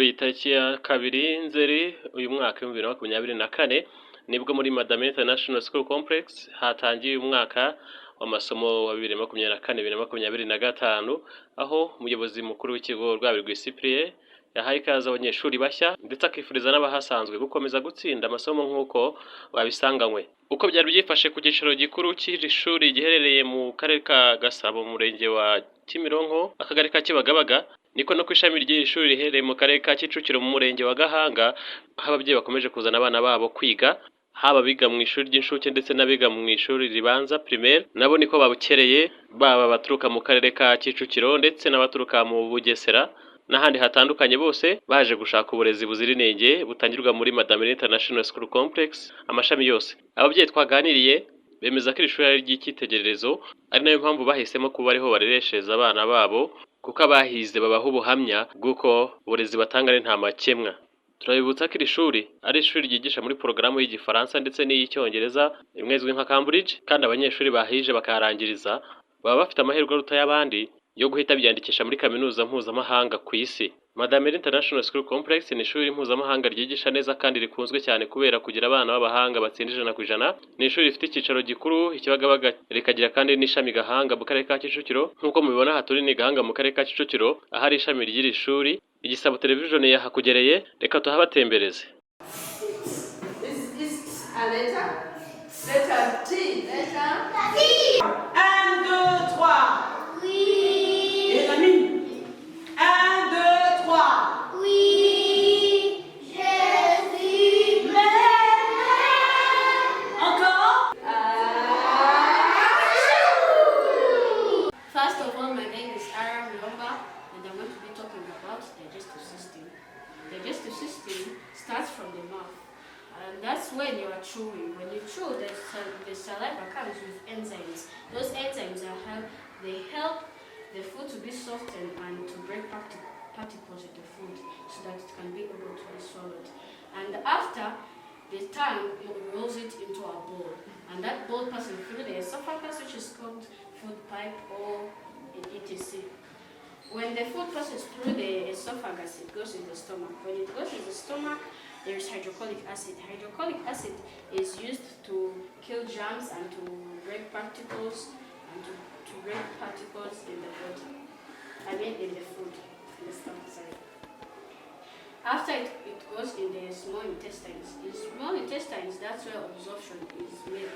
kuri tariki ya 2 Nzeri uyu mwaka wa 2024 nibwo muri Madame International School Complex hatangiye umwaka w'amasomo wa 2024-2025 aho umuyobozi mukuru w'ikigo Rwabirwa Cyprien yahaye ikaze abanyeshuri bashya ndetse akifuriza n'abahasanzwe gukomeza gutsinda amasomo nk'uko babisanganywe. Uko byari byifashe ku giciro gikuru cy'iri shuri giherereye mu karere ka Gasabo mu murenge wa Kimironko akagari ka Kibagabaga, niko no ku ishami ry'iri shuri riherereye mu karere ka Kicukiro mu murenge wa Gahanga, aho ababyeyi bakomeje kuzana abana babo kwiga, haba biga mu ishuri ry'inshuke ndetse n'abiga mu ishuri ribanza primaire, nabo niko babukereye, baba baturuka mu karere ka Kicukiro ndetse n'abaturuka mu Bugesera n'ahandi hatandukanye, bose baje gushaka uburezi buzira inenge butangirwa muri Madame International School Complex amashami yose. Ababyeyi twaganiriye bemeza ko iri shuri ari ry'icyitegererezo, ari nayo mpamvu bahisemo kuba ariho barereshereza abana babo, kuko abahize babaha ubuhamya bw'uko uburezi batanga ari nta makemwa. Turabibutsa ko iri shuri ari ishuri ryigisha muri porogaramu y'Igifaransa ndetse n'iy'Icyongereza imwe izwi nka Cambridge, kandi abanyeshuri bahije bakaharangiriza baba bafite amahirwe aruta y'abandi yo guhita byandikisha muri kaminuza mpuzamahanga ku isi. Madame International School Complex ni ishuri mpuzamahanga ryigisha neza kandi rikunzwe cyane kubera kugira abana b'abahanga batsinda 100%. Ni ishuri rifite icyicaro gikuru Ikibagabaga, rikagira kandi n'ishami Gahanga mu karere ka Kicukiro. Nk'uko mubibona aha turi ni Gahanga mu karere ka Kicukiro, ahari ishami ry'iri shuri. Igisabo television yahakugereye, reka tuhabatembereze. Starts from the mouth, and that's when you are chewing. When you chew, the saliva comes with enzymes. Those enzymes help the food to be softened and to break particles in the food so that it can be able to be swallowed. And after, the tongue rolls it into a bowl, and that bowl passes through the esophagus, which is called food pipe or etc. When the food passes through the esophagus, it goes in the stomach. When it goes in the stomach, there is hydrochloric acid. Hydrochloric acid is used to kill germs and to break particles in the body. In the food, in the stomach, sorry. After it goes in the small intestines. In small intestines, that's where absorption is made.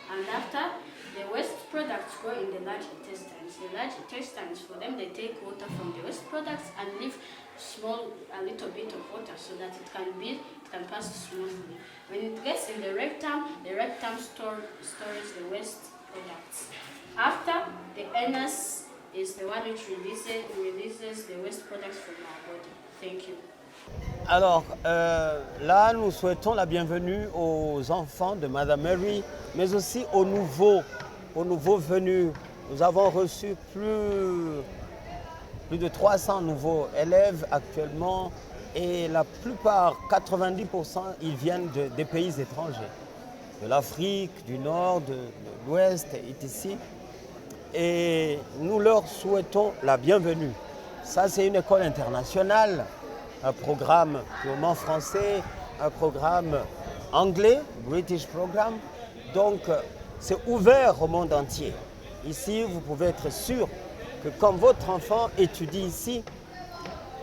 And after, the waste products go in the large intestines. The large intestines, for them, they take water from the waste products and leave a little bit of water so that it can pass smoothly. When it gets in the rectum stores the waste products. After, the anus is the one which releases the waste products from our body. Thank you. Alors là, nous souhaitons la bienvenue aux enfants de Madame Mary, mais aussi aux nouveaux venus. Nous avons reçu plus de 300 nouveaux élèves actuellement, et la plupart, 90%, ils viennent des pays étrangers, de l'Afrique, du Nord, de l'Ouest, etc. Et nous leur souhaitons la bienvenue. Ça, c'est une école internationale, un programme purement français, un programme anglais, British Program. Donc, c'est ouvert au monde entier. Ici, vous pouvez être sûr que quand votre enfant étudie ici,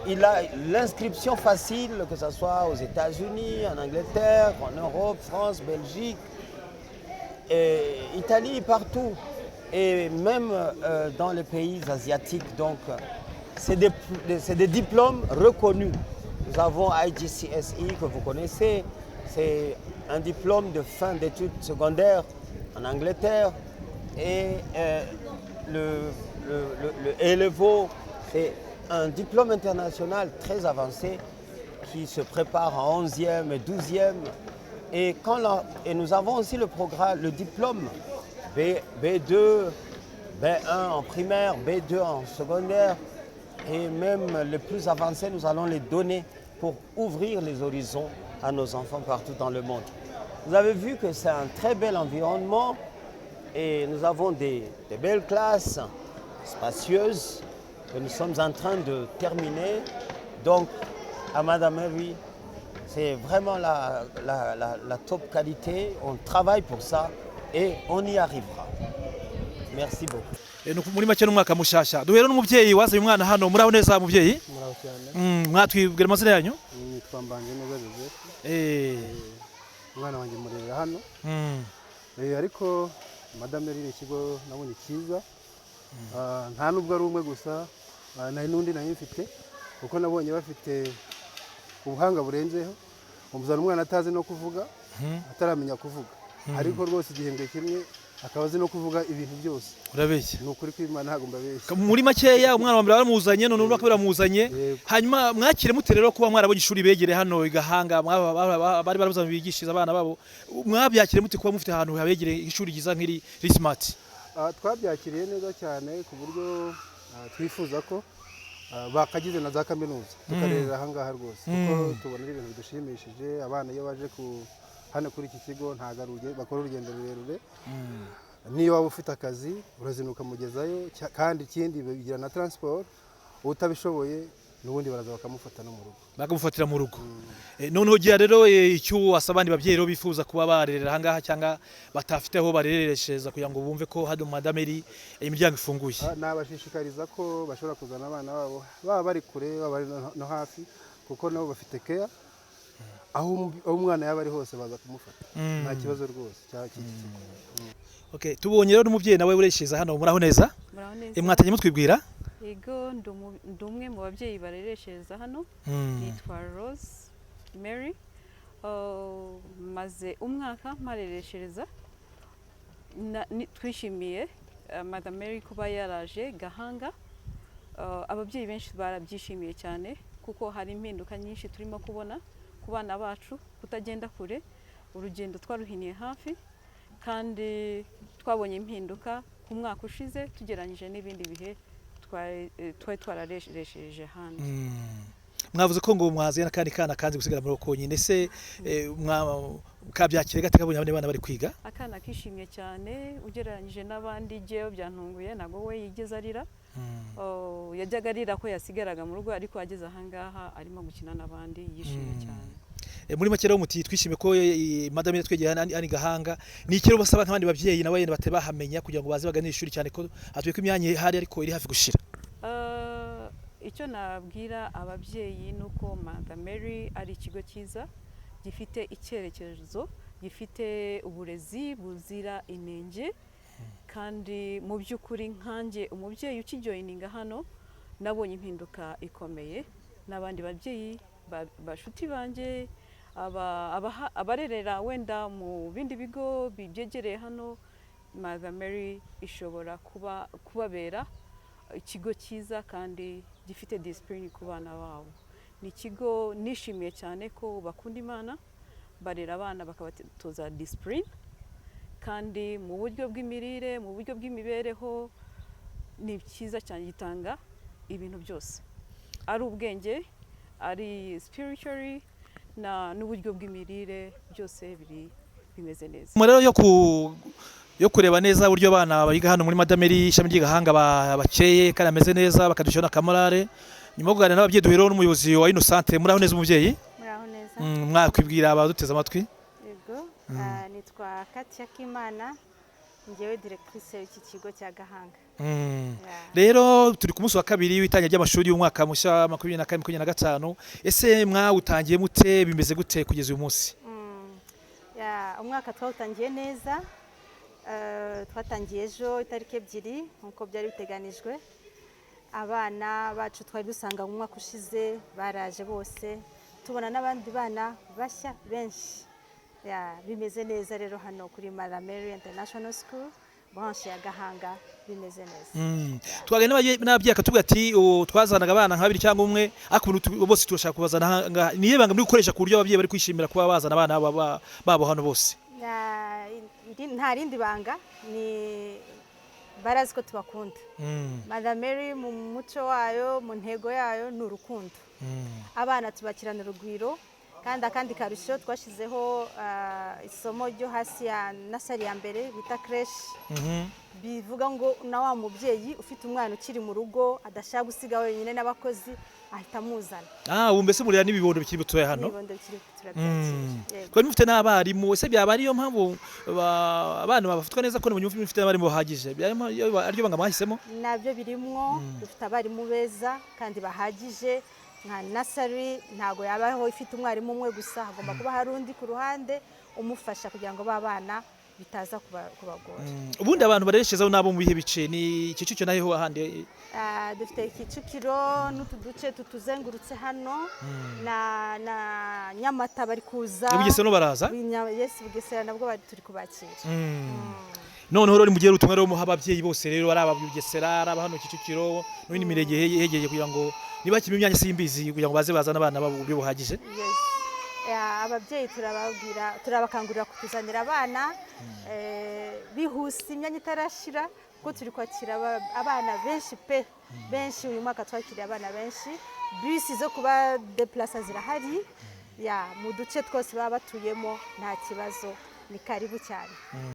il a l'inscription facile, que ce soit aux États-Unis, en Angleterre, en Europe, France, Belgique, et Italie, partout. Et même dans les pays asiatiques. Donc, c'est des diplômes reconnus. Nous avons IGCSE que vous connaissez, c'est un diplôme de fin d'études secondaires en Angleterre, et le A-Level, c'est un diplôme international très avancé qui se prépare en 11e et 12e. Et nous avons aussi le diplôme B2, B1 en primaire, B2 en secondaire, et même les plus avancés, nous allons les donner pour ouvrir les horizons à nos enfants partout dans le monde. Vous avez vu que c'est un très bel environnement, et nous avons des belles classes spacieuses que nous sommes en train de terminer. Donc, à Madame Mary. C'est vraiment la top qualité. On travaille pour ça et on y arrivera. Merci beaucoup. Muri make n'umwaka mushasha duhera n'umubyeyi wazanye umwana hano muraho neza mubyeyi muraho cyane mwatwibwira amazina yanyu nitwa Mbanje neza Joseph umwana wanjye murera hano ariko Madame Mary ni ikigo nabonye cyiza nta nubwo ari umwe gusa nari n'undi nayo mfite kuko nabonye bafite ubuhanga burenzeho umuzana umwana atazi no kuvuga ataramenya kuvuga ariko rwose igihembwe kimwe akaba azi no kuvuga ibintu byose urabeshya ni ukuri kw'Imana ntabwo mbabeshya muri makeya umwana wa mbere baramuzanye none n'undi baramuzanye hanyuma mwakire mute rero kuba mwarabonye ishuri begere hano igahanga bari barabuzana bigishiriza abana babo mwabyakire mute kuba mufite ahantu habegere ishuri ryiza nk'iri smart twabyakiriye neza cyane ku buryo twifuza ko bakagize na za kaminuza tukarerera aha ngaha rwose kuko tubona ibintu bidushimishije abana iyo baje hano kuri iki kigo bakora urugendo rurerure niyo waba ufite akazi urazinuka mugezayo kandi ikindi bigira na transport utabishoboye n'ubundi baraza bakamufata no mu rugo bakamufatira mu rugo noneho giya rero icyo wasaba abandi babyeyi rero bifuza kuba barerera aha ngaha cyangwa batafite aho barereshereza kugira ngo bumve ko hano Madame Mary imiryango ifunguye nabashishikariza ko bashobora kuzana abana babo baba bari kure baba bari no hafi kuko nabo bafite care aho umwana yaba ari hose baza kumufata nta kibazo rwose Okay, tubonye rero n'umubyeyi nawe uresheza hano muraho neza mwatanye mutwibwira yego ndumwe mu babyeyi barereshereza hano nitwa Rose Mary maze umwaka mparereshereza twishimiye Madame Mary kuba yaraje Gahanga ababyeyi benshi barabyishimiye cyane kuko hari impinduka nyinshi turimo kubona ku bana bacu kutagenda kure urugendo twaruhiniye hafi kandi twabonye impinduka ku mwaka ushize tugeranyije n'ibindi bihe twari twarareshereje hano mwavuze ko ngo mwaziye n'akandi kana kanzi gusigara muri konyine se kabyakire gate kabonye abandi bana bari kwiga akana kishimye cyane ugereranyije n'abandi jeyo byantunguye nago we yigeze arira yajyaga arira ko yasigaraga mu rugo ariko ageze aha ngaha arimo gukina n'abandi yishimye cyane muri make rero muti twishime ko Madame Mary twegeye ani Gahanga ni ikiro basaba nk'abandi babyeyi nawe bahamenya kugira ngo baze bagane ishuri cyane ko atuye ko imyanya hari ariko iri hafi gushira icyo nabwira ababyeyi nuko Madame Mary ari ikigo cyiza gifite icyerekezo gifite uburezi buzira inenge kandi mu by'ukuri nkanjye umubyeyi ukijoyininga hano nabonye impinduka ikomeye n'abandi babyeyi bashuti banje abarerera wenda mu bindi bigo bibyegereye hano Madame Mary ishobora kubabera ikigo cyiza kandi gifite discipline ku bana babo ni ikigo nishimiye cyane ko bakunda Imana barera abana bakabatoza discipline kandi mu buryo bw'imirire mu buryo bw'imibereho ni cyiza cyane gitanga ibintu byose ari ubwenge ari spiritually n'uburyo bw'imirire byose bimeze neza rero yo kureba neza uburyo abana biga hano muri Madame Mary ishami ry'Igahanga bakeye kandi ameze neza bakadushyira na kamarare nyuma yo kuganira n'ababyeyi duhera n'umuyobozi wa Innocent muraho neza umubyeyi muraho neza mwakwibwira abaduteze amatwi yego nitwa Katia Kimana ngewe directrice y'iki kigo cya Gahanga rero turi ku munsi wa kabiri w'itangira ry'amashuri y'umwaka mushya 2024-2025 ese mwawutangiye mute bimeze gute kugeza uyu munsi umwaka twawutangiye neza twatangiye ejo itariki 2 nkuko byari biteganijwe abana bacu twari dusanga mu mwaka ushize baraje bose tubona n'abandi bana bashya benshi bimeze neza rero hano kuri Madame Mary International School branche ya Gahanga bimeze neza twagenda n'ababyeyi akatubwira ati twazanaga abana nka babiri cyangwa umwe ariko bose turashaka kubazana niye banga muri gukoresha ku buryo ababyeyi bari kwishimira kuba bazana abana babo hano bose nta rindi banga ni barazi ko tubakunda Madame Mary mu muco wayo mu ntego yayo ni urukundo abana tubakirana urugwiro kandi akandi karusho twashyizeho isomo ryo hasi ya nasari ya mbere bita creche bivuga ngo na wa mubyeyi ufite umwana ukiri mu rugo adashaka gusiga wenyine n'abakozi ahita amuzana. Ubu mbese murera n'ibibondo bikiri bitoya hano? Ibibondo bikiri turabyakira. Twari mufite n'abarimu, ese byaba ariyo mpamvu abana bafatwa neza ko mufite n'abarimu bahagije? Aryo banga mwahisemo? Nabyo birimwo, dufite abarimu beza kandi bahagije. Nka nasari ntago yabaho ifite umwarimu umwe gusa, hagomba kuba hari undi ku ruhande umufasha kugira ngo babana bitaza kubagora. Ubundi abantu barereshezaho nabo mu bihe bice ni Kicukiro naho ahandi? Dufite Kicukiro n'utu duce tutuzengurutse hano na Nyamata bari kuza. Bugesera no baraza? Yes, Bugesera nabwo bari turi kubakira. Noneho rero mugiye ubutumwa rero muha abavyeyi bose rero ari ababugesera ari abahano Kicukiro n'indi mirege yegeye kugira ngo nibakime imyanya simbizi kugira ngo baze bazana abana babo buryo buhagije. Yes. Ababyeyi turabakangurira kutuzanira abana bihuse imyanya itarashira kuko turi kwakira abana benshi uyu mwaka twakiriye abana benshi. Bisi zo kuba deplacer zirahari mu duce twose baba batuyemo nta kibazo, ni karibu cyane.